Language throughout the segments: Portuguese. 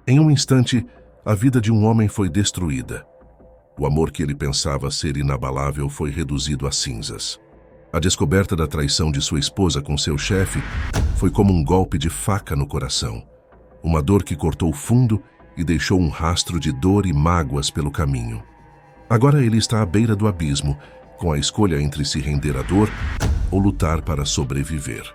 Em um instante, a vida de um homem foi destruída. O amor que ele pensava ser inabalável foi reduzido a cinzas. A descoberta da traição de sua esposa com seu chefe foi como um golpe de faca no coração. Uma dor que cortou fundo e deixou um rastro de dor e mágoas pelo caminho. Agora ele está à beira do abismo, com a escolha entre se render à dor ou lutar para sobreviver.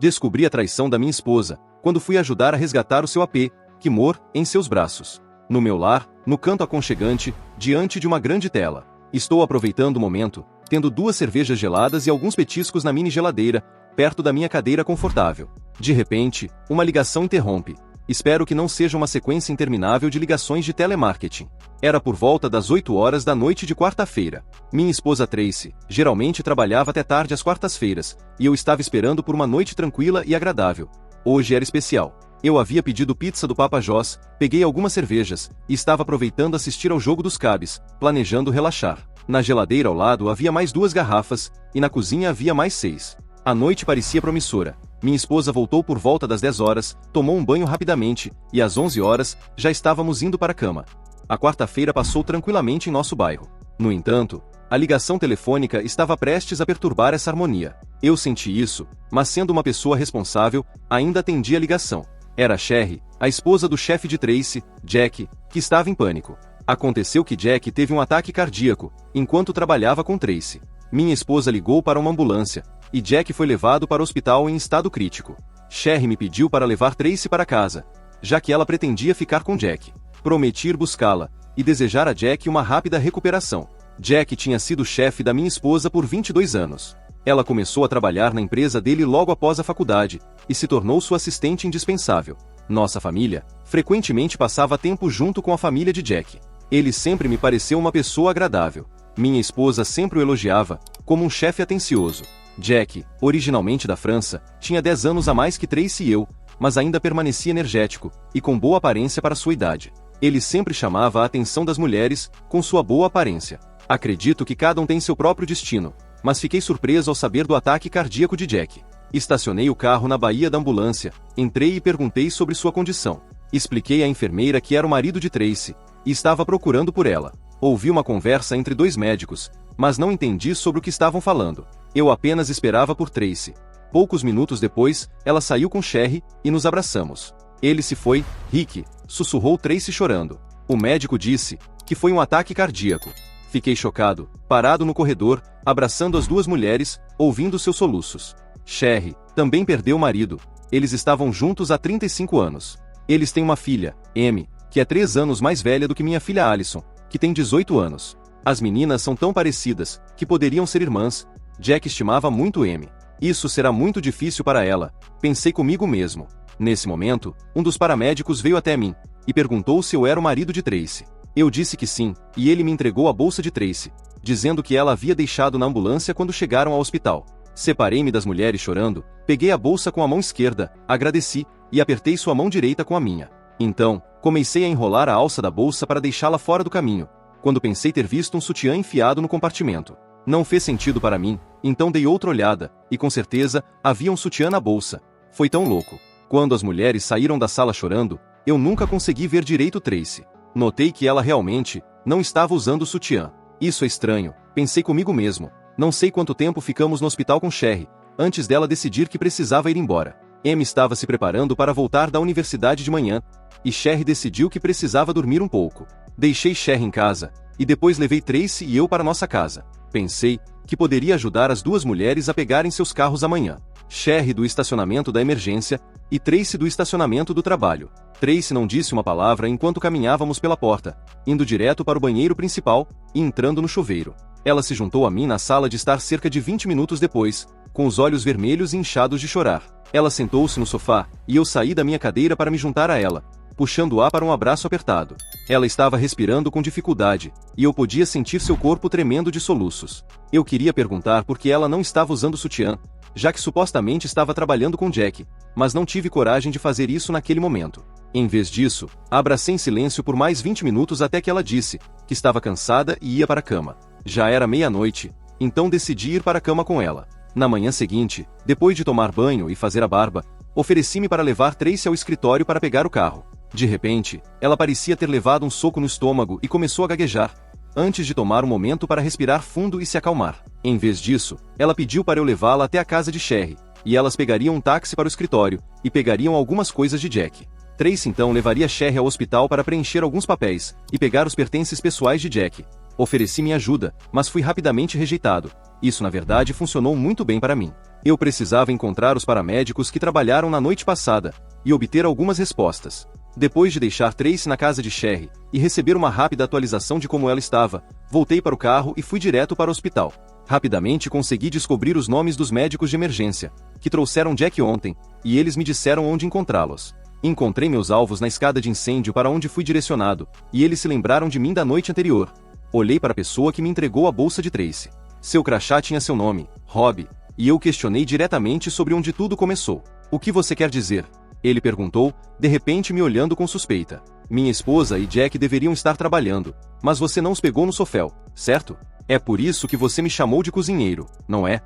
Descobri a traição da minha esposa quando fui ajudar a resgatar o seu AP, que mor, em seus braços. No meu lar, no canto aconchegante, diante de uma grande tela. Estou aproveitando o momento, tendo 2 cervejas geladas e alguns petiscos na mini geladeira, perto da minha cadeira confortável. De repente, uma ligação interrompe. Espero que não seja uma sequência interminável de ligações de telemarketing. Era por volta das 8 horas da noite de quarta-feira. Minha esposa Tracy geralmente trabalhava até tarde às quartas-feiras, e eu estava esperando por uma noite tranquila e agradável. Hoje era especial. Eu havia pedido pizza do Papa Joss, peguei algumas cervejas, e estava aproveitando assistir ao jogo dos cabes, planejando relaxar. Na geladeira ao lado havia mais 2 garrafas, e na cozinha havia mais 6. A noite parecia promissora. Minha esposa voltou por volta das 10 horas, tomou um banho rapidamente, e às 11 horas, já estávamos indo para a cama. A quarta-feira passou tranquilamente em nosso bairro. No entanto, a ligação telefônica estava prestes a perturbar essa harmonia. Eu senti isso, mas sendo uma pessoa responsável, ainda atendi a ligação. Era Sherry, a esposa do chefe de Tracy, Jack, que estava em pânico. Aconteceu que Jack teve um ataque cardíaco, enquanto trabalhava com Tracy. Minha esposa ligou para uma ambulância, e Jack foi levado para o hospital em estado crítico. Sherry me pediu para levar Tracy para casa, já que ela pretendia ficar com Jack. Prometi ir buscá-la, e desejar a Jack uma rápida recuperação. Jack tinha sido chefe da minha esposa por 22 anos. Ela começou a trabalhar na empresa dele logo após a faculdade, e se tornou sua assistente indispensável. Nossa família frequentemente passava tempo junto com a família de Jack. Ele sempre me pareceu uma pessoa agradável. Minha esposa sempre o elogiava, como um chefe atencioso. Jack, originalmente da França, tinha 10 anos a mais que Tracy e eu, mas ainda permanecia energético, e com boa aparência para sua idade. Ele sempre chamava a atenção das mulheres, com sua boa aparência. Acredito que cada um tem seu próprio destino, mas fiquei surpreso ao saber do ataque cardíaco de Jack. Estacionei o carro na baía da ambulância, entrei e perguntei sobre sua condição. Expliquei à enfermeira que era o marido de Tracy, e estava procurando por ela. Ouvi uma conversa entre 2 médicos, mas não entendi sobre o que estavam falando. Eu apenas esperava por Tracy. Poucos minutos depois, ela saiu com Sherry, e nos abraçamos. Ele se foi, Rick, sussurrou Tracy chorando. O médico disse que foi um ataque cardíaco. Fiquei chocado, parado no corredor, abraçando as 2 mulheres, ouvindo seus soluços. Sherry também perdeu o marido. Eles estavam juntos há 35 anos. Eles têm uma filha, Amy, que é 3 anos mais velha do que minha filha Alison, que tem 18 anos. As meninas são tão parecidas, que poderiam ser irmãs. Jack estimava muito Amy. Isso será muito difícil para ela, pensei comigo mesmo. Nesse momento, um dos paramédicos veio até mim, e perguntou se eu era o marido de Tracy. Eu disse que sim, e ele me entregou a bolsa de Tracy, dizendo que ela havia deixado na ambulância quando chegaram ao hospital. Separei-me das mulheres chorando, peguei a bolsa com a mão esquerda, agradeci, e apertei sua mão direita com a minha. Então, comecei a enrolar a alça da bolsa para deixá-la fora do caminho, quando pensei ter visto um sutiã enfiado no compartimento. Não fez sentido para mim, então dei outra olhada, e com certeza, havia um sutiã na bolsa. Foi tão louco. Quando as mulheres saíram da sala chorando, eu nunca consegui ver direito Tracy. Notei que ela realmente não estava usando o sutiã. Isso é estranho, pensei comigo mesmo. Não sei quanto tempo ficamos no hospital com Sherry, antes dela decidir que precisava ir embora. Amy estava se preparando para voltar da universidade de manhã, e Sherry decidiu que precisava dormir um pouco. Deixei Sherry em casa, e depois levei Tracy e eu para nossa casa. Pensei que poderia ajudar as 2 mulheres a pegarem seus carros amanhã. Sherry do estacionamento da emergência, e Tracy do estacionamento do trabalho. Tracy não disse uma palavra enquanto caminhávamos pela porta, indo direto para o banheiro principal, e entrando no chuveiro. Ela se juntou a mim na sala de estar cerca de 20 minutos depois, com os olhos vermelhos e inchados de chorar. Ela sentou-se no sofá, e eu saí da minha cadeira para me juntar a ela, puxando-a para um abraço apertado. Ela estava respirando com dificuldade, e eu podia sentir seu corpo tremendo de soluços. Eu queria perguntar por que ela não estava usando sutiã, já que supostamente estava trabalhando com Jack, mas não tive coragem de fazer isso naquele momento. Em vez disso, a abracei em silêncio por mais 20 minutos até que ela disse que estava cansada e ia para a cama. Já era meia-noite, então decidi ir para a cama com ela. Na manhã seguinte, depois de tomar banho e fazer a barba, ofereci-me para levar Tracy ao escritório para pegar o carro. De repente, ela parecia ter levado um soco no estômago e começou a gaguejar, antes de tomar um momento para respirar fundo e se acalmar. Em vez disso, ela pediu para eu levá-la até a casa de Sherry, e elas pegariam um táxi para o escritório, e pegariam algumas coisas de Jack. Tracy então levaria Sherry ao hospital para preencher alguns papéis, e pegar os pertences pessoais de Jack. Ofereci minha ajuda, mas fui rapidamente rejeitado. Isso na verdade funcionou muito bem para mim. Eu precisava encontrar os paramédicos que trabalharam na noite passada, e obter algumas respostas. Depois de deixar Tracy na casa de Sherry, e receber uma rápida atualização de como ela estava, voltei para o carro e fui direto para o hospital. Rapidamente consegui descobrir os nomes dos médicos de emergência, que trouxeram Jack ontem, e eles me disseram onde encontrá-los. Encontrei meus alvos na escada de incêndio para onde fui direcionado, e eles se lembraram de mim da noite anterior. Olhei para a pessoa que me entregou a bolsa de Tracy. Seu crachá tinha seu nome, Rob, e eu questionei diretamente sobre onde tudo começou. O que você quer dizer? Ele perguntou, de repente me olhando com suspeita. Minha esposa e Jack deveriam estar trabalhando, mas você não os pegou no sofá, certo? É por isso que você me chamou de cozinheiro, não é?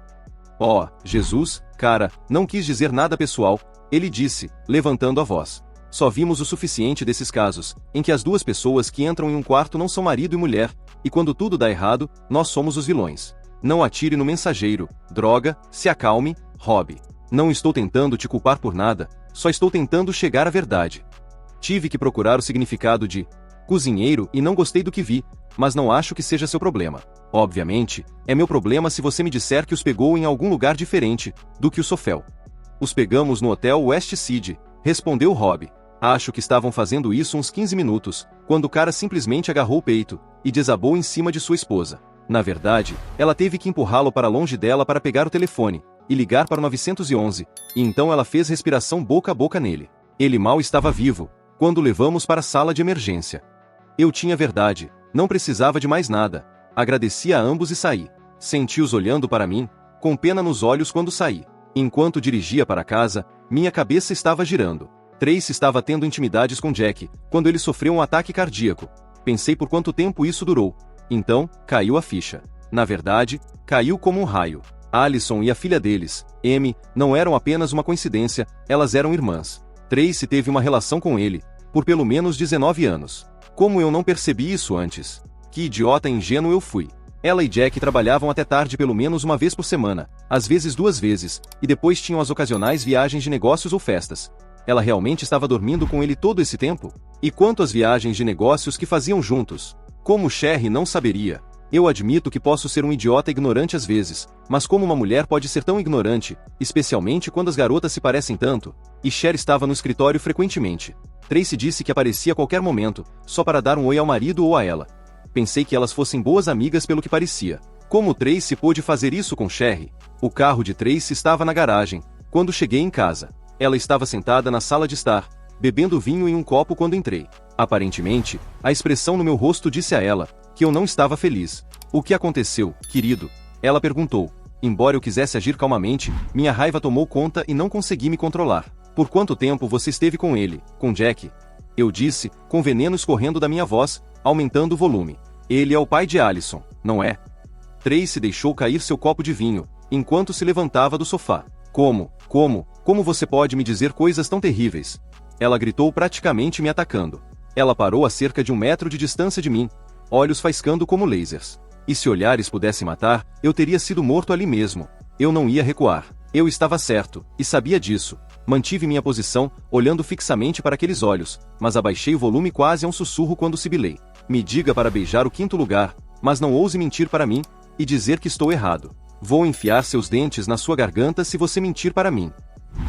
Oh, Jesus, cara, não quis dizer nada pessoal, ele disse, levantando a voz. Só vimos o suficiente desses casos, em que as duas pessoas que entram em um quarto não são marido e mulher, e quando tudo dá errado, nós somos os vilões. Não atire no mensageiro, droga, se acalme, Rob. Não estou tentando te culpar por nada, só estou tentando chegar à verdade. Tive que procurar o significado de cozinheiro e não gostei do que vi, mas não acho que seja seu problema. Obviamente, é meu problema se você me disser que os pegou em algum lugar diferente do que o sofá. Os pegamos no hotel West Side, respondeu Rob. Acho que estavam fazendo isso uns 15 minutos, quando o cara simplesmente agarrou o peito e desabou em cima de sua esposa. Na verdade, ela teve que empurrá-lo para longe dela para pegar o telefone e ligar para o 911, e então ela fez respiração boca a boca nele. Ele mal estava vivo quando o levamos para a sala de emergência. Eu tinha verdade, não precisava de mais nada. Agradeci a ambos e saí. Senti-os olhando para mim, com pena nos olhos quando saí. Enquanto dirigia para casa, minha cabeça estava girando. Tracy estava tendo intimidades com Jack, quando ele sofreu um ataque cardíaco. Pensei por quanto tempo isso durou. Então, caiu a ficha. Na verdade, caiu como um raio. Alison e a filha deles, Amy, não eram apenas uma coincidência, elas eram irmãs. Tracy teve uma relação com ele, por pelo menos 19 anos. Como eu não percebi isso antes? Que idiota ingênuo eu fui. Ela e Jack trabalhavam até tarde pelo menos uma vez por semana, às vezes 2 vezes, e depois tinham as ocasionais viagens de negócios ou festas. Ela realmente estava dormindo com ele todo esse tempo? E quanto às viagens de negócios que faziam juntos? Como Sherry não saberia? Eu admito que posso ser um idiota ignorante às vezes, mas como uma mulher pode ser tão ignorante, especialmente quando as garotas se parecem tanto? E Sherry estava no escritório frequentemente. Tracy disse que aparecia a qualquer momento, só para dar um oi ao marido ou a ela. Pensei que elas fossem boas amigas pelo que parecia. Como Tracy pôde fazer isso com Sherry? O carro de Tracy estava na garagem, quando cheguei em casa. Ela estava sentada na sala de estar, bebendo vinho em um copo quando entrei. Aparentemente, a expressão no meu rosto disse a ela que eu não estava feliz. O que aconteceu, querido? Ela perguntou. Embora eu quisesse agir calmamente, minha raiva tomou conta e não consegui me controlar. Por quanto tempo você esteve com ele, com Jack? Eu disse, com veneno escorrendo da minha voz, aumentando o volume. Ele é o pai de Alison, não é? Tracy deixou cair seu copo de vinho, enquanto se levantava do sofá. Como você pode me dizer coisas tão terríveis? Ela gritou praticamente me atacando. Ela parou a cerca de 1 metro de distância de mim, olhos faiscando como lasers. E se olhares pudessem matar, eu teria sido morto ali mesmo. Eu não ia recuar. Eu estava certo, e sabia disso. Mantive minha posição, olhando fixamente para aqueles olhos, mas abaixei o volume quase a um sussurro quando sibilei. Me diga para beijar o 5º lugar, mas não ouse mentir para mim e dizer que estou errado. Vou enfiar seus dentes na sua garganta se você mentir para mim.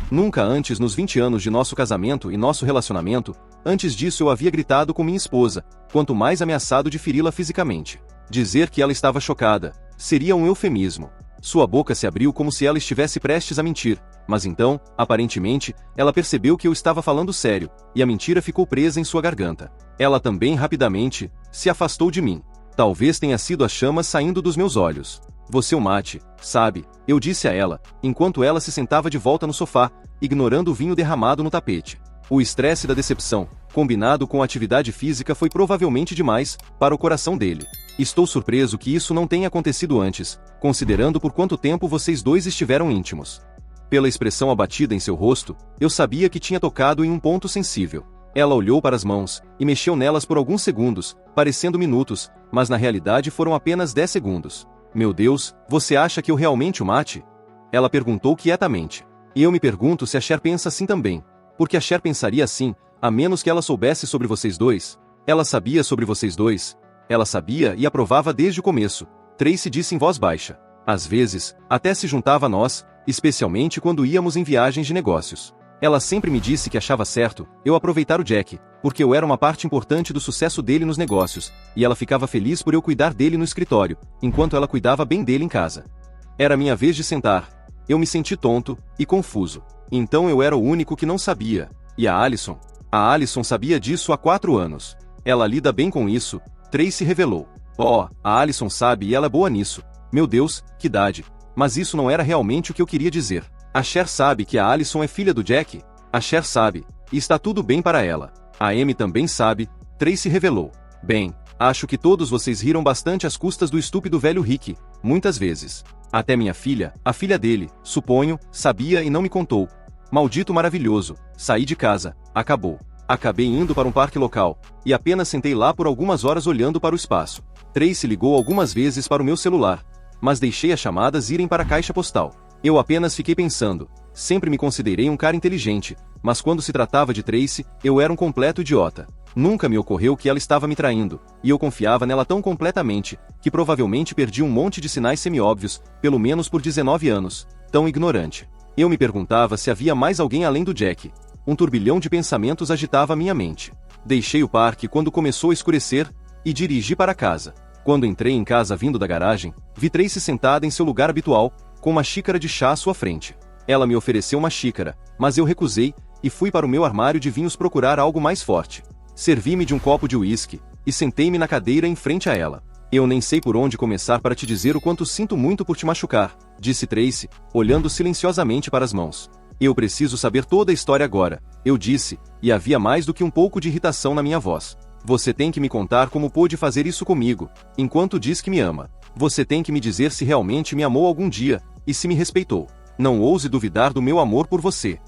Nunca antes nos 20 anos de nosso casamento e nosso relacionamento, antes disso eu havia gritado com minha esposa, quanto mais ameaçado de feri-la fisicamente. Dizer que ela estava chocada seria um eufemismo. Sua boca se abriu como se ela estivesse prestes a mentir, mas então, aparentemente, ela percebeu que eu estava falando sério, e a mentira ficou presa em sua garganta. Ela também rapidamente se afastou de mim. Talvez tenha sido as chamas saindo dos meus olhos. Você o mate, sabe? Eu disse a ela, enquanto ela se sentava de volta no sofá, ignorando o vinho derramado no tapete. O estresse da decepção, combinado com a atividade física, foi provavelmente demais para o coração dele. Estou surpreso que isso não tenha acontecido antes, considerando por quanto tempo vocês dois estiveram íntimos. Pela expressão abatida em seu rosto, eu sabia que tinha tocado em um ponto sensível. Ela olhou para as mãos, e mexeu nelas por alguns segundos, parecendo minutos, mas na realidade foram apenas 10 segundos. Meu Deus, você acha que eu realmente o mate? Ela perguntou quietamente. E eu me pergunto se a Cher pensa assim também. Porque a Cher pensaria assim, a menos que ela soubesse sobre vocês dois. Ela sabia sobre vocês dois. Ela sabia e aprovava desde o começo. Tracy disse em voz baixa. Às vezes, até se juntava a nós, especialmente quando íamos em viagens de negócios. Ela sempre me disse que achava certo eu aproveitar o Jack, porque eu era uma parte importante do sucesso dele nos negócios, e ela ficava feliz por eu cuidar dele no escritório, enquanto ela cuidava bem dele em casa. Era minha vez de sentar. Eu me senti tonto e confuso. Então eu era o único que não sabia. E a Alison? A Alison sabia disso há 4 anos. Ela lida bem com isso, Tracy revelou. Oh, a Alison sabe e ela é boa nisso. Meu Deus, que idade. Mas isso não era realmente o que eu queria dizer. A Cher sabe que a Alison é filha do Jack? A Cher sabe, e está tudo bem para ela. A Amy também sabe, Tracy revelou. Bem, acho que todos vocês riram bastante às custas do estúpido velho Rick, muitas vezes. Até minha filha, a filha dele, suponho, sabia e não me contou. Maldito maravilhoso, saí de casa, acabou. Acabei indo para um parque local, e apenas sentei lá por algumas horas olhando para o espaço. Tracy ligou algumas vezes para o meu celular, mas deixei as chamadas irem para a caixa postal. Eu apenas fiquei pensando, sempre me considerei um cara inteligente, mas quando se tratava de Tracy, eu era um completo idiota. Nunca me ocorreu que ela estava me traindo, e eu confiava nela tão completamente, que provavelmente perdi um monte de sinais semi-óbvios, pelo menos por 19 anos, tão ignorante. Eu me perguntava se havia mais alguém além do Jack. Um turbilhão de pensamentos agitava minha mente. Deixei o parque quando começou a escurecer, e dirigi para casa. Quando entrei em casa vindo da garagem, vi Tracy sentada em seu lugar habitual, com uma xícara de chá à sua frente. Ela me ofereceu uma xícara, mas eu recusei, e fui para o meu armário de vinhos procurar algo mais forte. Servi-me de um copo de uísque, e sentei-me na cadeira em frente a ela. Eu nem sei por onde começar para te dizer o quanto sinto muito por te machucar, disse Tracy, olhando silenciosamente para as mãos. Eu preciso saber toda a história agora, eu disse, e havia mais do que um pouco de irritação na minha voz. Você tem que me contar como pôde fazer isso comigo, enquanto diz que me ama. Você tem que me dizer se realmente me amou algum dia, e se me respeitou. Não ouse duvidar do meu amor por você.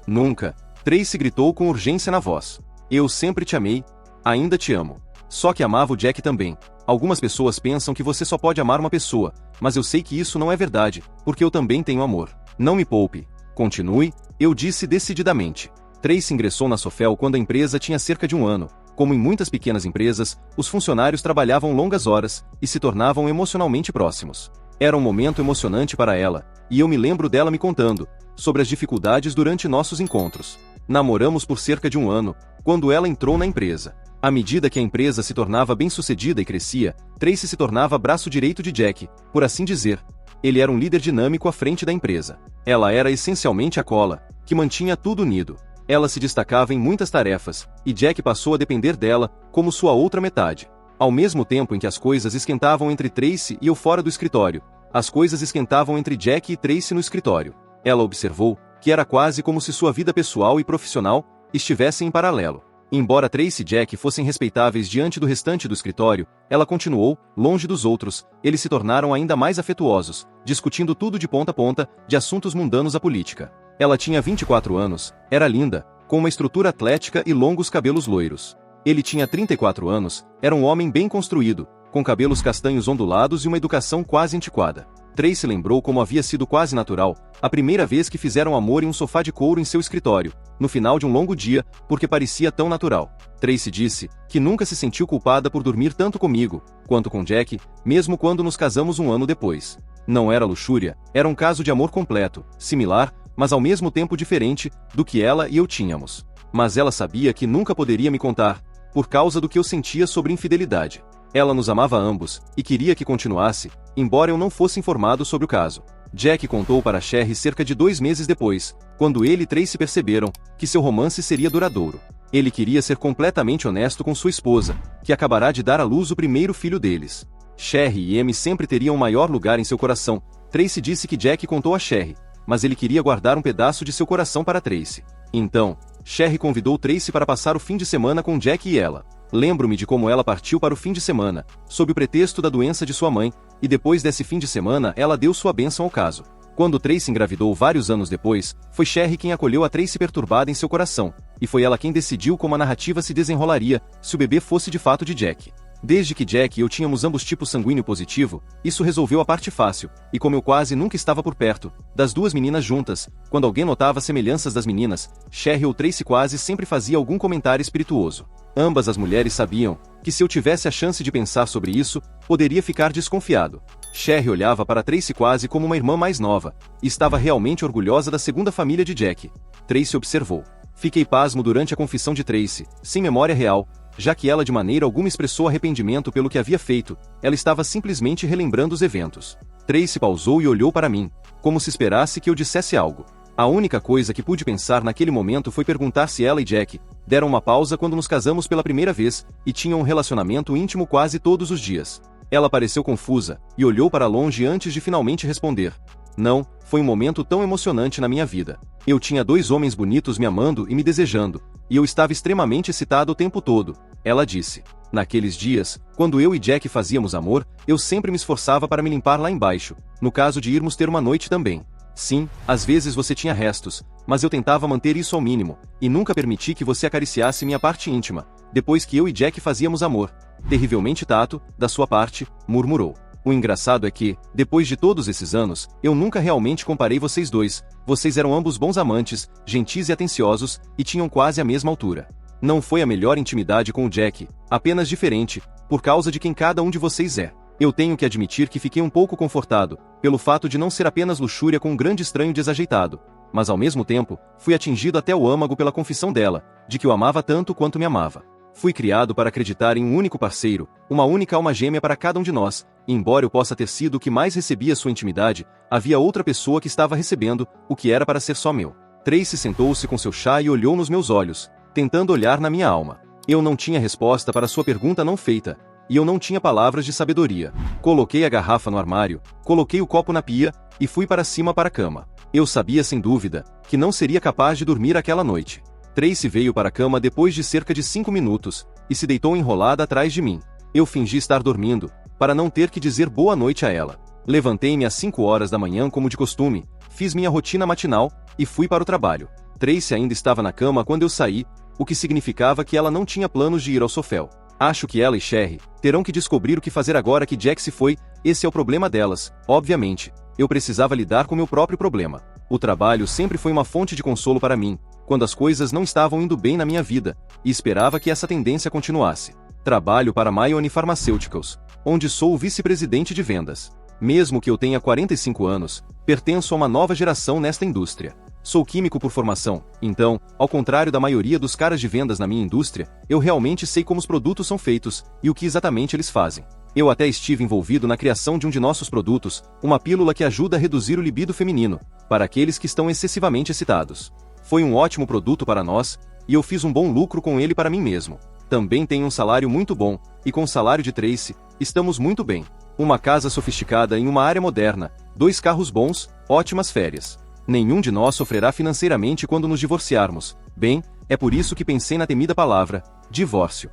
Nunca. Tracy gritou com urgência na voz. Eu sempre te amei, ainda te amo. Só que amava o Jack também. Algumas pessoas pensam que você só pode amar uma pessoa, mas eu sei que isso não é verdade, porque eu também tenho amor. Não me poupe. Continue, eu disse decididamente. Tracy ingressou na Sofel quando a empresa tinha cerca de 1 ano. Como em muitas pequenas empresas, os funcionários trabalhavam longas horas e se tornavam emocionalmente próximos. Era um momento emocionante para ela, e eu me lembro dela me contando sobre as dificuldades durante nossos encontros. Namoramos por cerca de 1 ano, quando ela entrou na empresa. À medida que a empresa se tornava bem-sucedida e crescia, Tracy se tornava braço direito de Jack, por assim dizer. Ele era um líder dinâmico à frente da empresa. Ela era essencialmente a cola, que mantinha tudo unido. Ela se destacava em muitas tarefas, e Jack passou a depender dela, como sua outra metade. Ao mesmo tempo em que as coisas esquentavam entre Tracy e eu fora do escritório, as coisas esquentavam entre Jack e Tracy no escritório. Ela observou que era quase como se sua vida pessoal e profissional estivessem em paralelo. Embora Tracy e Jack fossem respeitáveis diante do restante do escritório, ela continuou, longe dos outros, eles se tornaram ainda mais afetuosos, discutindo tudo de ponta a ponta, de assuntos mundanos à política. Ela tinha 24 anos, era linda, com uma estrutura atlética e longos cabelos loiros. Ele tinha 34 anos, era um homem bem construído, com cabelos castanhos ondulados e uma educação quase antiquada. Tracy lembrou como havia sido quase natural, a primeira vez que fizeram amor em um sofá de couro em seu escritório, no final de um longo dia, porque parecia tão natural. Tracy disse que nunca se sentiu culpada por dormir tanto comigo, quanto com Jack, mesmo quando nos casamos 1 ano depois. Não era luxúria, era um caso de amor completo, similar, mas ao mesmo tempo diferente, do que ela e eu tínhamos. Mas ela sabia que nunca poderia me contar, por causa do que eu sentia sobre infidelidade. Ela nos amava ambos, e queria que continuasse, embora eu não fosse informado sobre o caso. Jack contou para Cher cerca de 2 meses depois, quando ele e Tracy perceberam que seu romance seria duradouro. Ele queria ser completamente honesto com sua esposa, que acabará de dar à luz o primeiro filho deles. Cher e Amy sempre teriam um maior lugar em seu coração. Tracy disse que Jack contou a Cher, mas ele queria guardar um pedaço de seu coração para Tracy. Então, Cher convidou Tracy para passar o fim de semana com Jack e ela. Lembro-me de como ela partiu para o fim de semana, sob o pretexto da doença de sua mãe, e depois desse fim de semana ela deu sua bênção ao caso. Quando Tracy engravidou vários anos depois, foi Sherry quem acolheu a Tracy perturbada em seu coração, e foi ela quem decidiu como a narrativa se desenrolaria, se o bebê fosse de fato de Jack. Desde que Jack e eu tínhamos ambos tipo sanguíneo positivo, isso resolveu a parte fácil, e como eu quase nunca estava por perto, das duas meninas juntas, quando alguém notava semelhanças das meninas, Sherry ou Tracy quase sempre fazia algum comentário espirituoso. Ambas as mulheres sabiam que se eu tivesse a chance de pensar sobre isso, poderia ficar desconfiado. Sherry olhava para Tracy quase como uma irmã mais nova, e estava realmente orgulhosa da segunda família de Jack. Tracy observou. Fiquei pasmo durante a confissão de Tracy, sem memória real, já que ela de maneira alguma expressou arrependimento pelo que havia feito, ela estava simplesmente relembrando os eventos. Tracy pausou e olhou para mim, como se esperasse que eu dissesse algo. A única coisa que pude pensar naquele momento foi perguntar se ela e Jack deram uma pausa quando nos casamos pela primeira vez, e tinham um relacionamento íntimo quase todos os dias. Ela pareceu confusa, e olhou para longe antes de finalmente responder. Não, foi um momento tão emocionante na minha vida. Eu tinha dois homens bonitos me amando e me desejando, e eu estava extremamente excitado o tempo todo, ela disse. Naqueles dias, quando eu e Jack fazíamos amor, eu sempre me esforçava para me limpar lá embaixo, no caso de irmos ter uma noite também. Sim, às vezes você tinha restos, mas eu tentava manter isso ao mínimo, e nunca permiti que você acariciasse minha parte íntima, depois que eu e Jack fazíamos amor. Terrivelmente tato, da sua parte, murmurou. O engraçado é que, depois de todos esses anos, eu nunca realmente comparei vocês dois. Vocês eram ambos bons amantes, gentis e atenciosos, e tinham quase a mesma altura. Não foi a melhor intimidade com o Jack, apenas diferente, por causa de quem cada um de vocês é. Eu tenho que admitir que fiquei um pouco confortado, pelo fato de não ser apenas luxúria com um grande estranho desajeitado, mas ao mesmo tempo, fui atingido até o âmago pela confissão dela, de que o amava tanto quanto me amava. Fui criado para acreditar em um único parceiro, uma única alma gêmea para cada um de nós, e embora eu possa ter sido o que mais recebia sua intimidade, havia outra pessoa que estava recebendo o que era para ser só meu. Tracy sentou-se com seu chá e olhou nos meus olhos, tentando olhar na minha alma. Eu não tinha resposta para sua pergunta não feita, e eu não tinha palavras de sabedoria. Coloquei a garrafa no armário, coloquei o copo na pia, e fui para cima para a cama. Eu sabia sem dúvida, que não seria capaz de dormir aquela noite. Tracy veio para a cama depois de cerca de 5 minutos, e se deitou enrolada atrás de mim. Eu fingi estar dormindo, para não ter que dizer boa noite a ela. Levantei-me às 5 horas da manhã como de costume, fiz minha rotina matinal, e fui para o trabalho. Tracy ainda estava na cama quando eu saí, o que significava que ela não tinha planos de ir ao Sofel. Acho que ela e Sherry terão que descobrir o que fazer agora que Jack se foi, esse é o problema delas, obviamente. Eu precisava lidar com meu próprio problema. O trabalho sempre foi uma fonte de consolo para mim, quando as coisas não estavam indo bem na minha vida, e esperava que essa tendência continuasse. Trabalho para Mayone Pharmaceuticals, onde sou o vice-presidente de vendas. Mesmo que eu tenha 45 anos, pertenço a uma nova geração nesta indústria. Sou químico por formação, então, ao contrário da maioria dos caras de vendas na minha indústria, eu realmente sei como os produtos são feitos, e o que exatamente eles fazem. Eu até estive envolvido na criação de um de nossos produtos, uma pílula que ajuda a reduzir o libido feminino, para aqueles que estão excessivamente excitados. Foi um ótimo produto para nós, e eu fiz um bom lucro com ele para mim mesmo. Também tenho um salário muito bom, e com o salário de Tracy, estamos muito bem. Uma casa sofisticada em uma área moderna, 2 carros bons, ótimas férias. Nenhum de nós sofrerá financeiramente quando nos divorciarmos. Bem, é por isso que pensei na temida palavra, divórcio.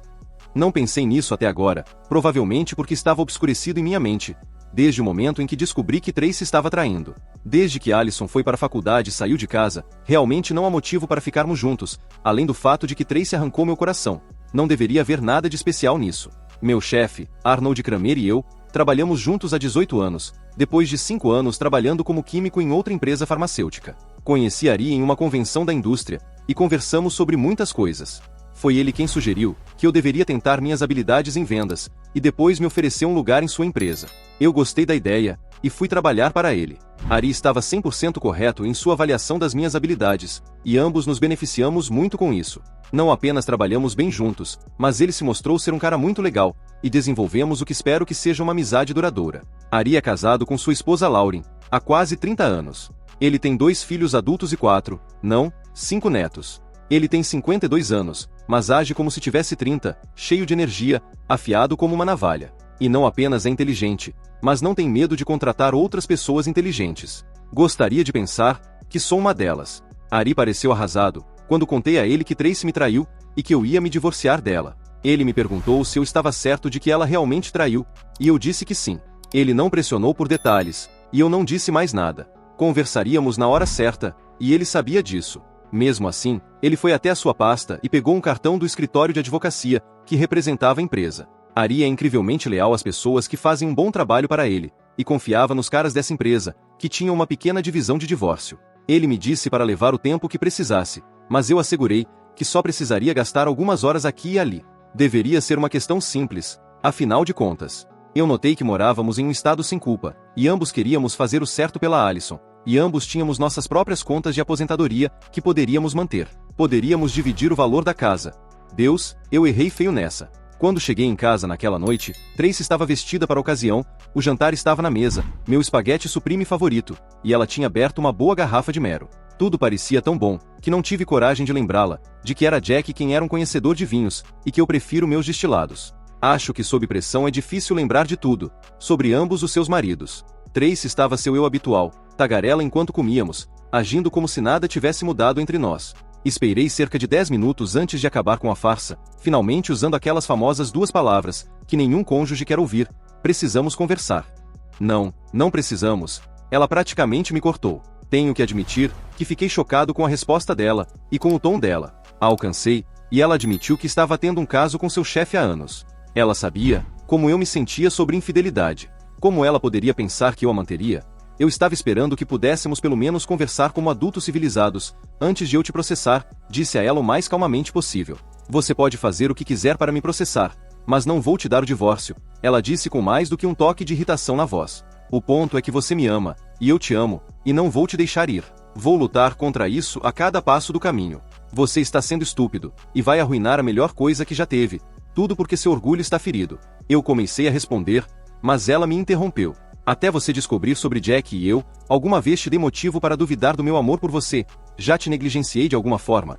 Não pensei nisso até agora, provavelmente porque estava obscurecido em minha mente, desde o momento em que descobri que Tracy estava traindo. Desde que Alison foi para a faculdade e saiu de casa, realmente não há motivo para ficarmos juntos, além do fato de que Tracy arrancou meu coração. Não deveria haver nada de especial nisso. Meu chefe, Arnold Kramer e eu, trabalhamos juntos há 18 anos, depois de 5 anos trabalhando como químico em outra empresa farmacêutica. Conheci Ari em uma convenção da indústria, e conversamos sobre muitas coisas. Foi ele quem sugeriu que eu deveria tentar minhas habilidades em vendas, e depois me ofereceu um lugar em sua empresa. Eu gostei da ideia, e fui trabalhar para ele. Ari estava 100% correto em sua avaliação das minhas habilidades, e ambos nos beneficiamos muito com isso. Não apenas trabalhamos bem juntos, mas ele se mostrou ser um cara muito legal, e desenvolvemos o que espero que seja uma amizade duradoura. Ari é casado com sua esposa Lauren, há quase 30 anos. Ele tem 2 filhos adultos e 5 netos. Ele tem 52 anos, mas age como se tivesse 30, cheio de energia, afiado como uma navalha. E não apenas é inteligente, mas não tem medo de contratar outras pessoas inteligentes. Gostaria de pensar que sou uma delas. Ari pareceu arrasado quando contei a ele que Tracy me traiu e que eu ia me divorciar dela. Ele me perguntou se eu estava certo de que ela realmente traiu, e eu disse que sim. Ele não pressionou por detalhes, e eu não disse mais nada. Conversaríamos na hora certa, e ele sabia disso. Mesmo assim, ele foi até a sua pasta e pegou um cartão do escritório de advocacia, que representava a empresa. Ari é incrivelmente leal às pessoas que fazem um bom trabalho para ele, e confiava nos caras dessa empresa, que tinham uma pequena divisão de divórcio. Ele me disse para levar o tempo que precisasse, mas eu assegurei que só precisaria gastar algumas horas aqui e ali. Deveria ser uma questão simples, afinal de contas. Eu notei que morávamos em um estado sem culpa, e ambos queríamos fazer o certo pela Alison, e ambos tínhamos nossas próprias contas de aposentadoria que poderíamos manter. Poderíamos dividir o valor da casa. Deus, eu errei feio nessa. Quando cheguei em casa naquela noite, Tracy estava vestida para a ocasião, o jantar estava na mesa, meu espaguete supreme favorito, e ela tinha aberto uma boa garrafa de mero. Tudo parecia tão bom, que não tive coragem de lembrá-la, de que era Jack quem era um conhecedor de vinhos, e que eu prefiro meus destilados. Acho que sob pressão é difícil lembrar de tudo, sobre ambos os seus maridos. Tracy estava seu eu habitual, tagarela enquanto comíamos, agindo como se nada tivesse mudado entre nós. Esperei cerca de 10 minutos antes de acabar com a farsa, finalmente usando aquelas famosas duas palavras, que nenhum cônjuge quer ouvir: precisamos conversar. Não, não precisamos. Ela praticamente me cortou. Tenho que admitir que fiquei chocado com a resposta dela, e com o tom dela. A alcancei, e ela admitiu que estava tendo um caso com seu chefe há anos. Ela sabia como eu me sentia sobre infidelidade. Como ela poderia pensar que eu a manteria? Eu estava esperando que pudéssemos pelo menos conversar como adultos civilizados, antes de eu te processar, disse a ela o mais calmamente possível. Você pode fazer o que quiser para me processar, mas não vou te dar o divórcio, ela disse com mais do que um toque de irritação na voz. O ponto é que você me ama, e eu te amo, e não vou te deixar ir. Vou lutar contra isso a cada passo do caminho. Você está sendo estúpido, e vai arruinar a melhor coisa que já teve, tudo porque seu orgulho está ferido. Eu comecei a responder, mas ela me interrompeu. Até você descobrir sobre Jack e eu, alguma vez te dei motivo para duvidar do meu amor por você? Já te negligenciei de alguma forma?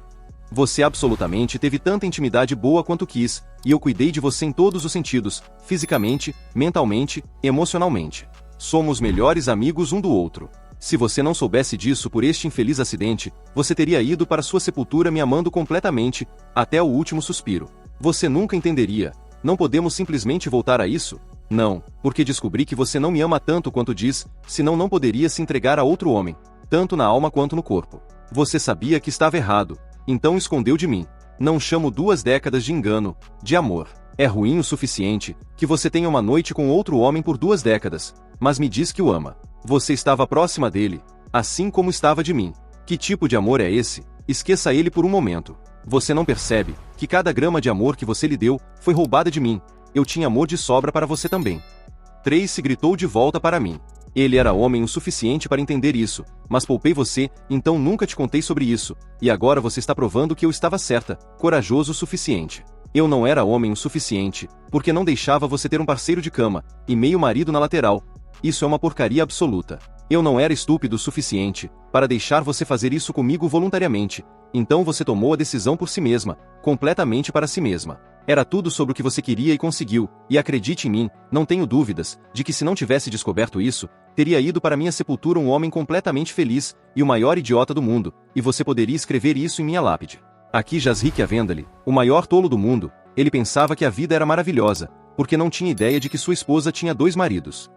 Você absolutamente teve tanta intimidade boa quanto quis, e eu cuidei de você em todos os sentidos, fisicamente, mentalmente, emocionalmente. Somos melhores amigos um do outro. Se você não soubesse disso por este infeliz acidente, você teria ido para sua sepultura me amando completamente, até o último suspiro. Você nunca entenderia. Não podemos simplesmente voltar a isso? Não, porque descobri que você não me ama tanto quanto diz, senão não poderia se entregar a outro homem, tanto na alma quanto no corpo. Você sabia que estava errado, então escondeu de mim. Não chamo 2 décadas de engano, de amor. É ruim o suficiente que você tenha uma noite com outro homem por 2 décadas, mas me diz que o ama. Você estava próxima dele, assim como estava de mim. Que tipo de amor é esse? Esqueça ele por um momento. Você não percebe que cada grama de amor que você lhe deu foi roubada de mim. Eu tinha amor de sobra para você também. Tracy gritou de volta para mim. Ele era homem o suficiente para entender isso, mas poupei você, então nunca te contei sobre isso, e agora você está provando que eu estava certa, corajoso o suficiente. Eu não era homem o suficiente, porque não deixava você ter um parceiro de cama, e meio marido na lateral. Isso é uma porcaria absoluta. Eu não era estúpido o suficiente para deixar você fazer isso comigo voluntariamente, então você tomou a decisão por si mesma, completamente para si mesma. Era tudo sobre o que você queria e conseguiu, e acredite em mim, não tenho dúvidas, de que se não tivesse descoberto isso, teria ido para minha sepultura um homem completamente feliz, e o maior idiota do mundo, e você poderia escrever isso em minha lápide. Aqui jaz Rick Avendale, o maior tolo do mundo, ele pensava que a vida era maravilhosa, porque não tinha ideia de que sua esposa tinha 2 maridos.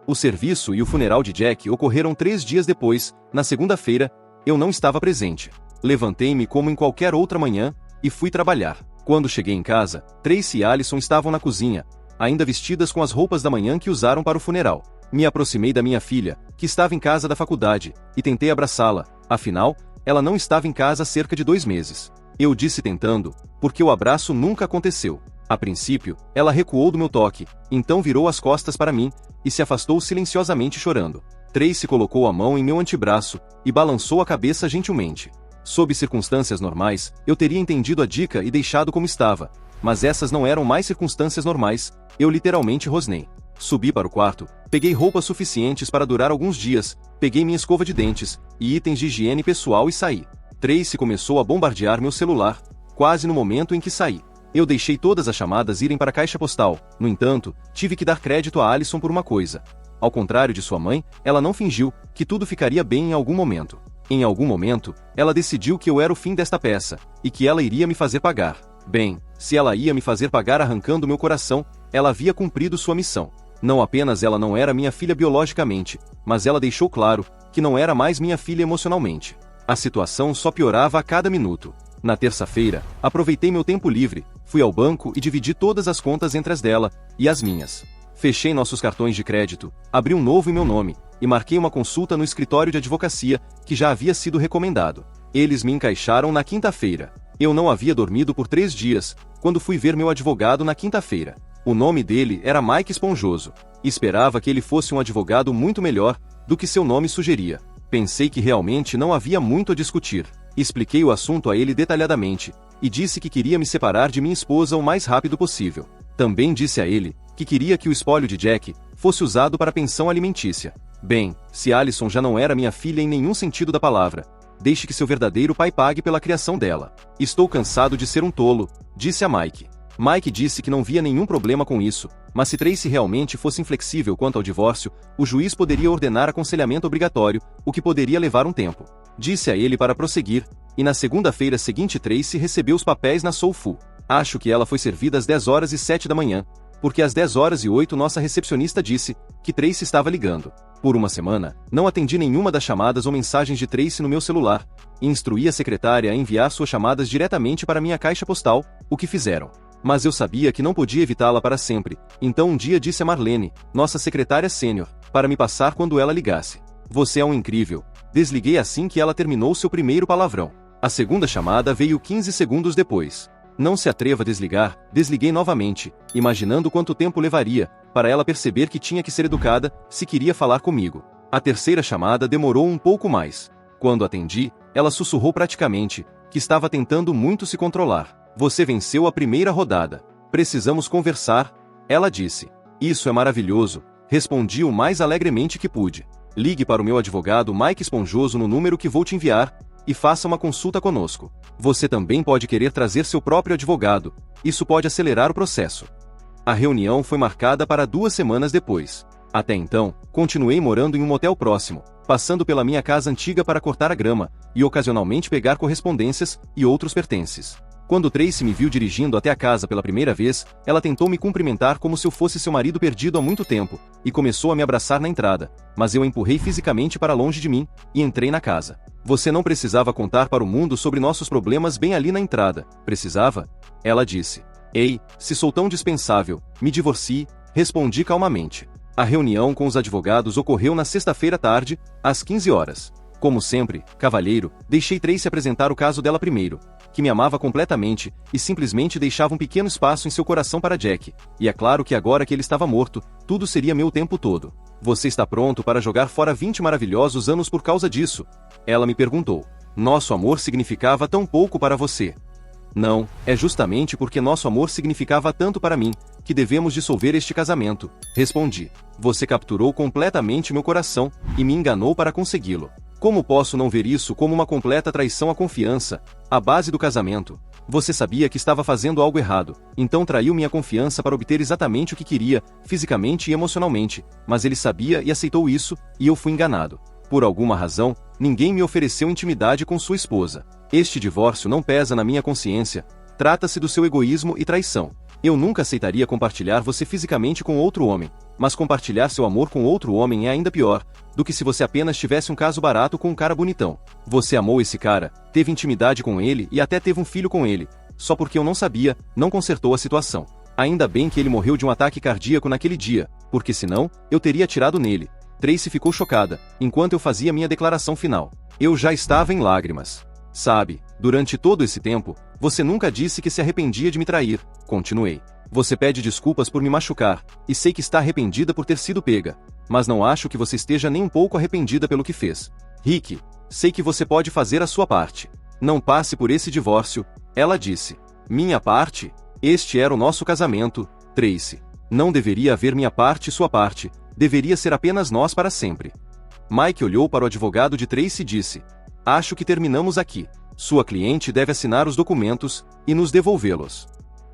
O serviço e o funeral de Jack ocorreram 3 dias depois, na segunda-feira, eu não estava presente. Levantei-me como em qualquer outra manhã, e fui trabalhar. Quando cheguei em casa, Tracy e Alison estavam na cozinha, ainda vestidas com as roupas da manhã que usaram para o funeral. Me aproximei da minha filha, que estava em casa da faculdade, e tentei abraçá-la, afinal, ela não estava em casa há cerca de 2 meses. Eu disse tentando, porque o abraço nunca aconteceu. A princípio, ela recuou do meu toque, então virou as costas para mim, e se afastou silenciosamente chorando. Tracy colocou a mão em meu antebraço, e balançou a cabeça gentilmente. Sob circunstâncias normais, eu teria entendido a dica e deixado como estava, mas essas não eram mais circunstâncias normais, eu literalmente rosnei. Subi para o quarto, peguei roupas suficientes para durar alguns dias, peguei minha escova de dentes, e itens de higiene pessoal e saí. Tracy começou a bombardear meu celular, quase no momento em que saí. Eu deixei todas as chamadas irem para a caixa postal, no entanto, tive que dar crédito a Alison por uma coisa. Ao contrário de sua mãe, ela não fingiu que tudo ficaria bem em algum momento. Em algum momento, ela decidiu que eu era o fim desta peça, e que ela iria me fazer pagar. Bem, se ela ia me fazer pagar arrancando meu coração, ela havia cumprido sua missão. Não apenas ela não era minha filha biologicamente, mas ela deixou claro que não era mais minha filha emocionalmente. A situação só piorava a cada minuto. Na terça-feira, aproveitei meu tempo livre, fui ao banco e dividi todas as contas entre as dela e as minhas. Fechei nossos cartões de crédito, abri um novo em meu nome e marquei uma consulta no escritório de advocacia que já havia sido recomendado. Eles me encaixaram na quinta-feira. Eu não havia dormido por 3 dias, quando fui ver meu advogado na quinta-feira. O nome dele era Mike Esponjoso. Esperava que ele fosse um advogado muito melhor do que seu nome sugeria. Pensei que realmente não havia muito a discutir. Expliquei o assunto a ele detalhadamente, e disse que queria me separar de minha esposa o mais rápido possível. Também disse a ele que queria que o espólio de Jack fosse usado para pensão alimentícia. Bem, se Alison já não era minha filha em nenhum sentido da palavra, deixe que seu verdadeiro pai pague pela criação dela. Estou cansado de ser um tolo, disse a Mike. Mike disse que não via nenhum problema com isso, mas se Tracy realmente fosse inflexível quanto ao divórcio, o juiz poderia ordenar aconselhamento obrigatório, o que poderia levar um tempo. Disse a ele para prosseguir, e na segunda-feira seguinte Tracy recebeu os papéis na Soul Food. Acho que ela foi servida às 10h07 da manhã, porque às 10h08 nossa recepcionista disse que Tracy estava ligando. Por uma semana, não atendi nenhuma das chamadas ou mensagens de Tracy no meu celular, e instruí a secretária a enviar suas chamadas diretamente para minha caixa postal, o que fizeram. Mas eu sabia que não podia evitá-la para sempre, então um dia disse a Marlene, nossa secretária sênior, para me passar quando ela ligasse. Você é um incrível. Desliguei assim que ela terminou seu primeiro palavrão. A segunda chamada veio 15 segundos depois. Não se atreva a desligar, desliguei novamente, imaginando quanto tempo levaria, para ela perceber que tinha que ser educada, se queria falar comigo. A terceira chamada demorou um pouco mais. Quando atendi, ela sussurrou praticamente, que estava tentando muito se controlar. Você venceu a primeira rodada. Precisamos conversar, ela disse. Isso é maravilhoso, respondi o mais alegremente que pude. Ligue para o meu advogado Mike Esponjoso no número que vou te enviar, e faça uma consulta conosco. Você também pode querer trazer seu próprio advogado, isso pode acelerar o processo. A reunião foi marcada para 2 semanas depois. Até então, continuei morando em um motel próximo, passando pela minha casa antiga para cortar a grama, e ocasionalmente pegar correspondências e outros pertences. Quando Tracy me viu dirigindo até a casa pela primeira vez, ela tentou me cumprimentar como se eu fosse seu marido perdido há muito tempo, e começou a me abraçar na entrada, mas eu a empurrei fisicamente para longe de mim, e entrei na casa. Você não precisava contar para o mundo sobre nossos problemas bem ali na entrada, precisava? Ela disse. Ei, se sou tão dispensável, me divorcie, respondi calmamente. A reunião com os advogados ocorreu na sexta-feira à tarde, às 15 horas. Como sempre, cavalheiro, deixei Tracy apresentar o caso dela primeiro, que me amava completamente, e simplesmente deixava um pequeno espaço em seu coração para Jack, e é claro que agora que ele estava morto, tudo seria meu o tempo todo. Você está pronto para jogar fora 20 maravilhosos anos por causa disso? Ela me perguntou. Nosso amor significava tão pouco para você. Não, é justamente porque nosso amor significava tanto para mim, que devemos dissolver este casamento, respondi. Você capturou completamente meu coração, e me enganou para consegui-lo. Como posso não ver isso como uma completa traição à confiança, à base do casamento? Você sabia que estava fazendo algo errado, então traiu minha confiança para obter exatamente o que queria, fisicamente e emocionalmente, mas ele sabia e aceitou isso, e eu fui enganado. Por alguma razão, ninguém me ofereceu intimidade com sua esposa. Este divórcio não pesa na minha consciência, trata-se do seu egoísmo e traição. Eu nunca aceitaria compartilhar você fisicamente com outro homem, mas compartilhar seu amor com outro homem é ainda pior do que se você apenas tivesse um caso barato com um cara bonitão. Você amou esse cara, teve intimidade com ele e até teve um filho com ele, só porque eu não sabia, não consertou a situação. Ainda bem que ele morreu de um ataque cardíaco naquele dia, porque senão, eu teria atirado nele. Tracy ficou chocada, enquanto eu fazia minha declaração final. Eu já estava em lágrimas. Sabe, durante todo esse tempo, você nunca disse que se arrependia de me trair, continuei. Você pede desculpas por me machucar, e sei que está arrependida por ter sido pega, mas não acho que você esteja nem um pouco arrependida pelo que fez. Rick, sei que você pode fazer a sua parte. Não passe por esse divórcio, ela disse. Minha parte? Este era o nosso casamento, Tracy. Não deveria haver minha parte e sua parte, deveria ser apenas nós para sempre. Mike olhou para o advogado de Tracy e disse, acho que terminamos aqui. Sua cliente deve assinar os documentos e nos devolvê-los.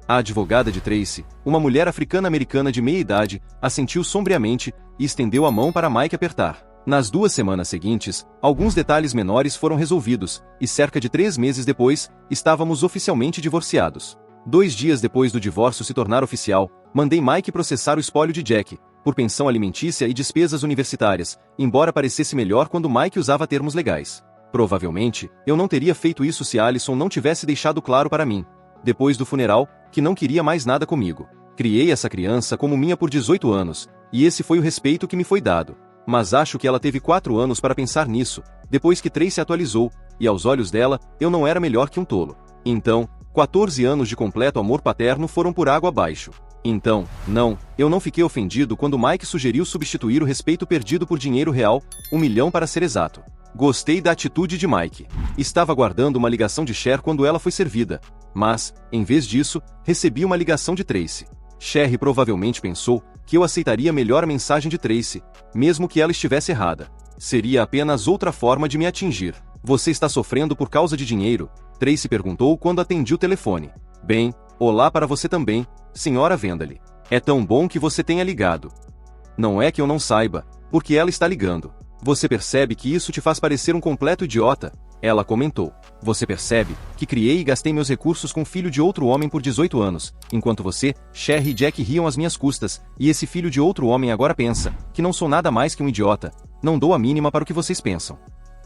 A advogada de Tracy, uma mulher africana-americana de meia idade, assentiu sombriamente e estendeu a mão para Mike apertar. Nas 2 semanas seguintes, alguns detalhes menores foram resolvidos, e cerca de 3 meses depois, estávamos oficialmente divorciados. 2 dias depois do divórcio se tornar oficial, mandei Mike processar o espólio de Jack, por pensão alimentícia e despesas universitárias, embora parecesse melhor quando Mike usava termos legais. Provavelmente, eu não teria feito isso se Alison não tivesse deixado claro para mim, depois do funeral, que não queria mais nada comigo. Criei essa criança como minha por 18 anos, e esse foi o respeito que me foi dado. Mas acho que ela teve 4 anos para pensar nisso, depois que Tracy atualizou, e aos olhos dela, eu não era melhor que um tolo. Então, 14 anos de completo amor paterno foram por água abaixo. Então, não, eu não fiquei ofendido quando Mike sugeriu substituir o respeito perdido por dinheiro real, 1 milhão para ser exato. Gostei da atitude de Mike. Estava aguardando uma ligação de Cher quando ela foi servida, mas, em vez disso, recebi uma ligação de Tracy. Cher provavelmente pensou que eu aceitaria melhor a mensagem de Tracy, mesmo que ela estivesse errada. Seria apenas outra forma de me atingir. Você está sofrendo por causa de dinheiro? Tracy perguntou quando atendi o telefone. Bem, olá para você também, senhora Vendale. É tão bom que você tenha ligado. Não é que eu não saiba, porque ela está ligando. Você percebe que isso te faz parecer um completo idiota? Ela comentou. Você percebe que criei e gastei meus recursos com o filho de outro homem por 18 anos, enquanto você, Cher e Jack riam às minhas custas, e esse filho de outro homem agora pensa que não sou nada mais que um idiota. Não dou a mínima para o que vocês pensam.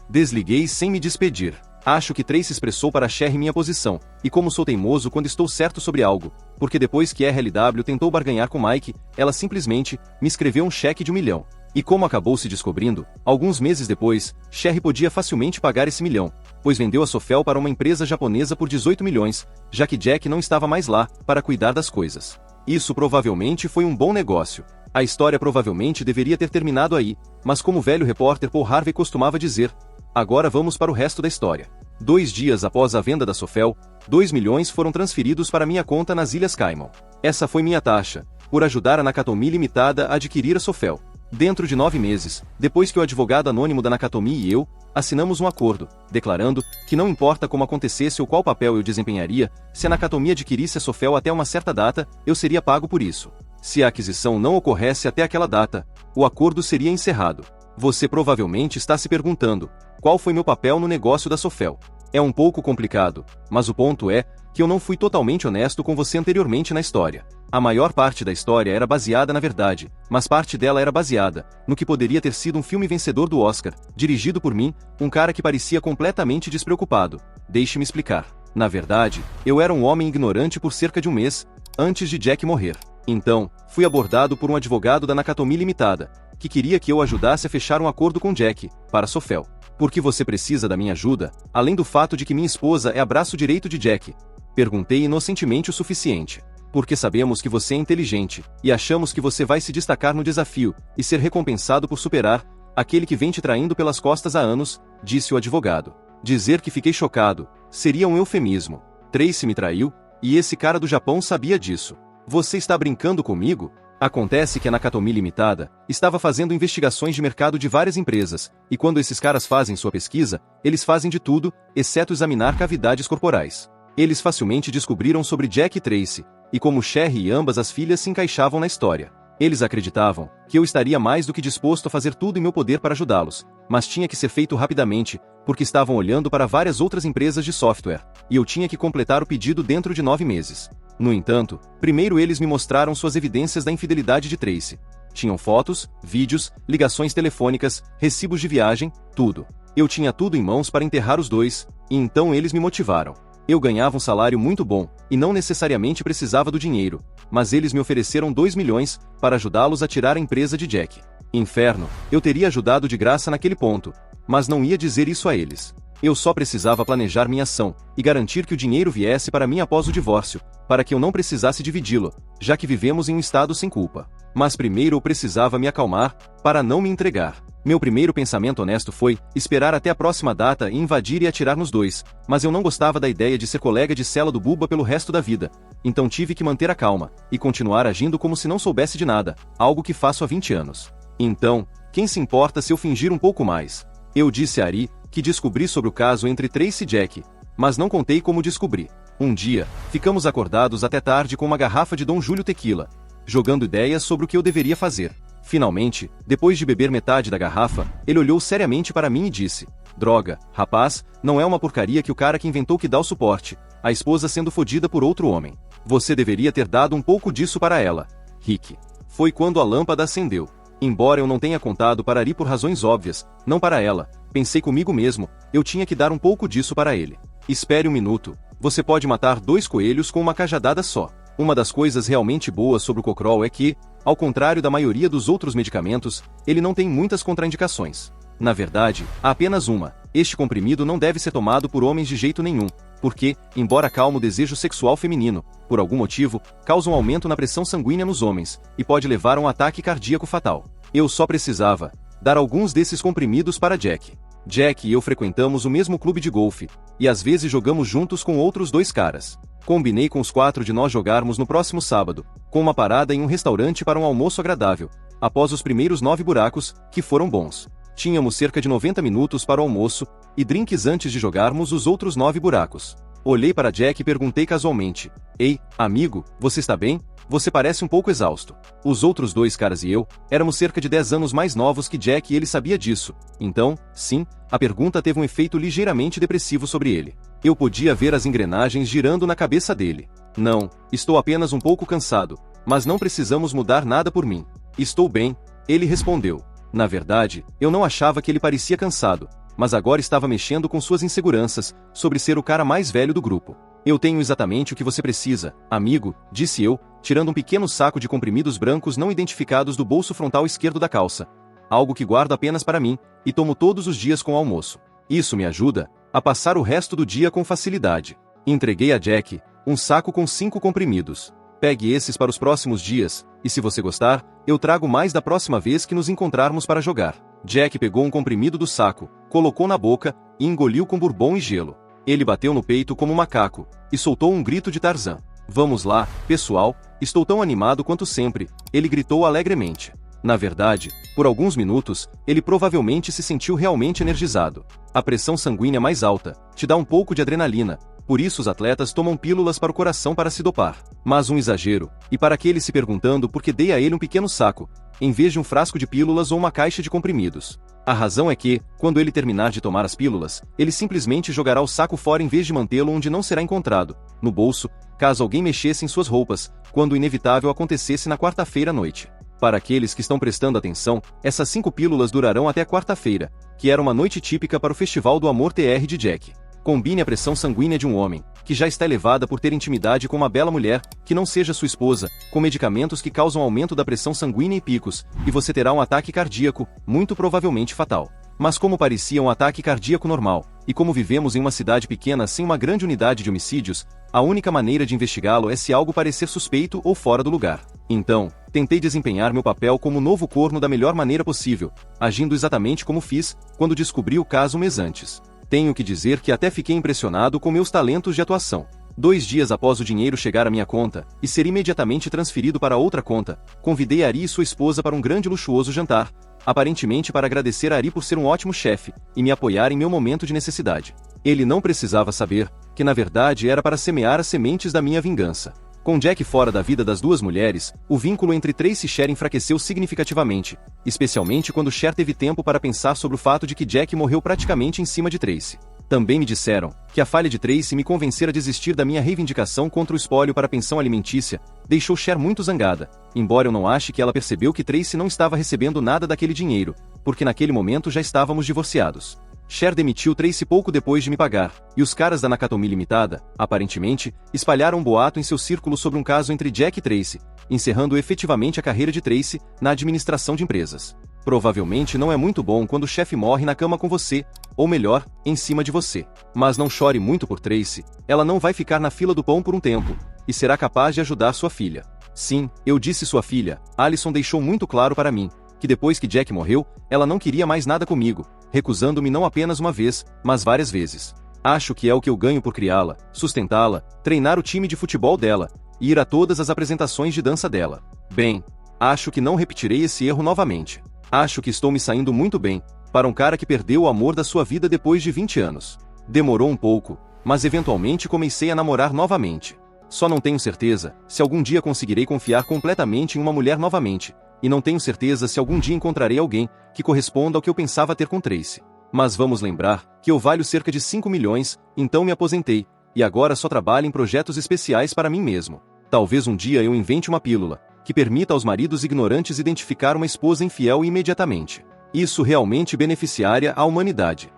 Desliguei sem me despedir. Acho que Tracy expressou para Cher minha posição, e como sou teimoso quando estou certo sobre algo, porque depois que RLW tentou barganhar com Mike, ela simplesmente me escreveu um cheque de 1 milhão. E como acabou se descobrindo, alguns meses depois, Cher podia facilmente pagar esse 1 milhão, pois vendeu a Sofel para uma empresa japonesa por 18 milhões, já que Jack não estava mais lá para cuidar das coisas. Isso provavelmente foi um bom negócio. A história provavelmente deveria ter terminado aí, mas como o velho repórter Paul Harvey costumava dizer, agora vamos para o resto da história. 2 dias após a venda da Sofel, 2 milhões foram transferidos para minha conta nas Ilhas Caimão. Essa foi minha taxa, por ajudar a Nakatomi Limitada a adquirir a Sofel. Dentro de 9 meses, depois que o advogado anônimo da Nakatomi e eu, assinamos um acordo, declarando que não importa como acontecesse ou qual papel eu desempenharia, se a Nakatomi adquirisse a Sofel até uma certa data, eu seria pago por isso. Se a aquisição não ocorresse até aquela data, o acordo seria encerrado. Você provavelmente está se perguntando, qual foi meu papel no negócio da Sofel? É um pouco complicado, mas o ponto é que eu não fui totalmente honesto com você anteriormente na história. A maior parte da história era baseada na verdade, mas parte dela era baseada no que poderia ter sido um filme vencedor do Oscar, dirigido por mim, um cara que parecia completamente despreocupado. Deixe-me explicar. Na verdade, eu era um homem ignorante por cerca de 1 mês, antes de Jack morrer. Então, fui abordado por um advogado da Nakatomi Limitada, que queria que eu ajudasse a fechar um acordo com Jack, para Sofel. Porque você precisa da minha ajuda, além do fato de que minha esposa é a braço direito de Jack? Perguntei inocentemente o suficiente. Porque sabemos que você é inteligente, e achamos que você vai se destacar no desafio, e ser recompensado por superar aquele que vem te traindo pelas costas há anos, disse o advogado. Dizer que fiquei chocado seria um eufemismo. Tracy me traiu, e esse cara do Japão sabia disso. Você está brincando comigo? Acontece que a Nakatomi Limitada estava fazendo investigações de mercado de várias empresas, e quando esses caras fazem sua pesquisa, eles fazem de tudo, exceto examinar cavidades corporais. Eles facilmente descobriram sobre Jack e Tracy, e como Cher e ambas as filhas se encaixavam na história. Eles acreditavam que eu estaria mais do que disposto a fazer tudo em meu poder para ajudá-los, mas tinha que ser feito rapidamente, porque estavam olhando para várias outras empresas de software, e eu tinha que completar o pedido dentro de 9 meses. No entanto, primeiro eles me mostraram suas evidências da infidelidade de Tracy. Tinham fotos, vídeos, ligações telefônicas, recibos de viagem, tudo. Eu tinha tudo em mãos para enterrar os dois, e então eles me motivaram. Eu ganhava um salário muito bom, e não necessariamente precisava do dinheiro, mas eles me ofereceram 2 milhões para ajudá-los a tirar a empresa de Jack. Inferno, eu teria ajudado de graça naquele ponto, mas não ia dizer isso a eles. Eu só precisava planejar minha ação, e garantir que o dinheiro viesse para mim após o divórcio, para que eu não precisasse dividi-lo, já que vivemos em um estado sem culpa. Mas primeiro eu precisava me acalmar, para não me entregar. Meu primeiro pensamento honesto foi esperar até a próxima data e invadir e atirar nos dois, mas eu não gostava da ideia de ser colega de cela do Bubba pelo resto da vida, então tive que manter a calma, e continuar agindo como se não soubesse de nada, algo que faço há 20 anos. Então, quem se importa se eu fingir um pouco mais? Eu disse a Ari que descobri sobre o caso entre Tracy e Jack, mas não contei como descobri. Um dia, ficamos acordados até tarde com uma garrafa de Dom Julio Tequila, jogando ideias sobre o que eu deveria fazer. Finalmente, depois de beber metade da garrafa, ele olhou seriamente para mim e disse: "Droga, rapaz, não é uma porcaria que o cara que inventou que dá o suporte, a esposa sendo fodida por outro homem. Você deveria ter dado um pouco disso para ela. Rick. Foi quando a lâmpada acendeu. Embora eu não tenha contado para Ari por razões óbvias, não para ela, pensei comigo mesmo, eu tinha que dar um pouco disso para ele. Espere um minuto. Você pode matar 2 coelhos com uma cajadada só. Uma das coisas realmente boas sobre o Cokrol é que, ao contrário da maioria dos outros medicamentos, ele não tem muitas contraindicações. Na verdade, há apenas uma. Este comprimido não deve ser tomado por homens de jeito nenhum, porque, embora calme o desejo sexual feminino, por algum motivo, causa um aumento na pressão sanguínea nos homens, e pode levar a um ataque cardíaco fatal. Eu só precisava dar alguns desses comprimidos para Jack. Jack e eu frequentamos o mesmo clube de golfe, e às vezes jogamos juntos com outros 2 caras. Combinei com os 4 de nós jogarmos no próximo sábado, com uma parada em um restaurante para um almoço agradável, após os primeiros 9 buracos, que foram bons. Tínhamos cerca de 90 minutos para o almoço, e drinks antes de jogarmos os outros 9 buracos. Olhei para Jack e perguntei casualmente: Ei, amigo, você está bem? Você parece um pouco exausto. Os outros 2 caras e eu, éramos cerca de 10 anos mais novos que Jack e ele sabia disso. Então, sim, a pergunta teve um efeito ligeiramente depressivo sobre ele. Eu podia ver as engrenagens girando na cabeça dele. Não, estou apenas um pouco cansado, mas não precisamos mudar nada por mim. Estou bem, ele respondeu. Na verdade, eu não achava que ele parecia cansado, mas agora estava mexendo com suas inseguranças sobre ser o cara mais velho do grupo. Eu tenho exatamente o que você precisa, amigo, disse eu, tirando um pequeno saco de comprimidos brancos não identificados do bolso frontal esquerdo da calça. Algo que guardo apenas para mim, e tomo todos os dias com o almoço. Isso me ajuda a passar o resto do dia com facilidade. Entreguei a Jack um saco com 5 comprimidos. Pegue esses para os próximos dias, e se você gostar, eu trago mais da próxima vez que nos encontrarmos para jogar. Jack pegou um comprimido do saco, colocou na boca e engoliu com bourbon e gelo. Ele bateu no peito como um macaco e soltou um grito de Tarzan. Vamos lá, pessoal, estou tão animado quanto sempre, ele gritou alegremente. Na verdade, por alguns minutos, ele provavelmente se sentiu realmente energizado. A pressão sanguínea mais alta te dá um pouco de adrenalina, por isso os atletas tomam pílulas para o coração para se dopar. Mas um exagero, e para aquele se perguntando por que dei a ele um pequeno saco, em vez de um frasco de pílulas ou uma caixa de comprimidos. A razão é que, quando ele terminar de tomar as pílulas, ele simplesmente jogará o saco fora em vez de mantê-lo onde não será encontrado, no bolso, caso alguém mexesse em suas roupas, quando o inevitável acontecesse na quarta-feira à noite. Para aqueles que estão prestando atenção, essas 5 pílulas durarão até a quarta-feira, que era uma noite típica para o Festival do Amor TR de Jack. Combine a pressão sanguínea de um homem, que já está elevada por ter intimidade com uma bela mulher, que não seja sua esposa, com medicamentos que causam aumento da pressão sanguínea e picos, e você terá um ataque cardíaco, muito provavelmente fatal. Mas como parecia um ataque cardíaco normal, e como vivemos em uma cidade pequena sem uma grande unidade de homicídios, a única maneira de investigá-lo é se algo parecer suspeito ou fora do lugar. Então, tentei desempenhar meu papel como novo corno da melhor maneira possível, agindo exatamente como fiz, quando descobri o caso um mês antes. Tenho que dizer que até fiquei impressionado com meus talentos de atuação. 2 dias após o dinheiro chegar à minha conta, e ser imediatamente transferido para outra conta, convidei Ari e sua esposa para um grande e luxuoso jantar, aparentemente para agradecer a Ari por ser um ótimo chefe, e me apoiar em meu momento de necessidade. Ele não precisava saber, que na verdade era para semear as sementes da minha vingança. Com Jack fora da vida das 2 mulheres, o vínculo entre Tracy e Cher enfraqueceu significativamente, especialmente quando Cher teve tempo para pensar sobre o fato de que Jack morreu praticamente em cima de Tracy. Também me disseram que a falha de Tracy me convencer a desistir da minha reivindicação contra o espólio para a pensão alimentícia deixou Cher muito zangada, embora eu não ache que ela percebeu que Tracy não estava recebendo nada daquele dinheiro, porque naquele momento já estávamos divorciados. Cher demitiu Tracy pouco depois de me pagar, e os caras da Nakatomi Limitada, aparentemente, espalharam um boato em seu círculo sobre um caso entre Jack e Tracy, encerrando efetivamente a carreira de Tracy na administração de empresas. Provavelmente não é muito bom quando o chefe morre na cama com você, ou melhor, em cima de você. Mas não chore muito por Tracy, ela não vai ficar na fila do pão por um tempo, e será capaz de ajudar sua filha. Sim, eu disse sua filha, Alison deixou muito claro para mim, que depois que Jack morreu, ela não queria mais nada comigo, recusando-me não apenas uma vez, mas várias vezes. Acho que é o que eu ganho por criá-la, sustentá-la, treinar o time de futebol dela, e ir a todas as apresentações de dança dela. Bem, acho que não repetirei esse erro novamente. Acho que estou me saindo muito bem, para um cara que perdeu o amor da sua vida depois de 20 anos. Demorou um pouco, mas eventualmente comecei a namorar novamente. Só não tenho certeza se algum dia conseguirei confiar completamente em uma mulher novamente, e não tenho certeza se algum dia encontrarei alguém que corresponda ao que eu pensava ter com Tracy. Mas vamos lembrar que eu valho cerca de 5 milhões, então me aposentei, e agora só trabalho em projetos especiais para mim mesmo. Talvez um dia eu invente uma pílula que permita aos maridos ignorantes identificar uma esposa infiel imediatamente. Isso realmente beneficiaria a humanidade.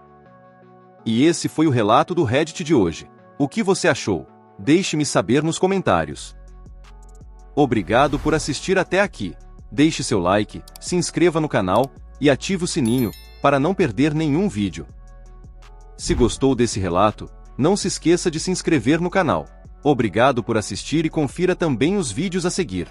E esse foi o relato do Reddit de hoje. O que você achou? Deixe-me saber nos comentários. Obrigado por assistir até aqui. Deixe seu like, se inscreva no canal e ative o sininho para não perder nenhum vídeo. Se gostou desse relato, não se esqueça de se inscrever no canal. Obrigado por assistir e confira também os vídeos a seguir.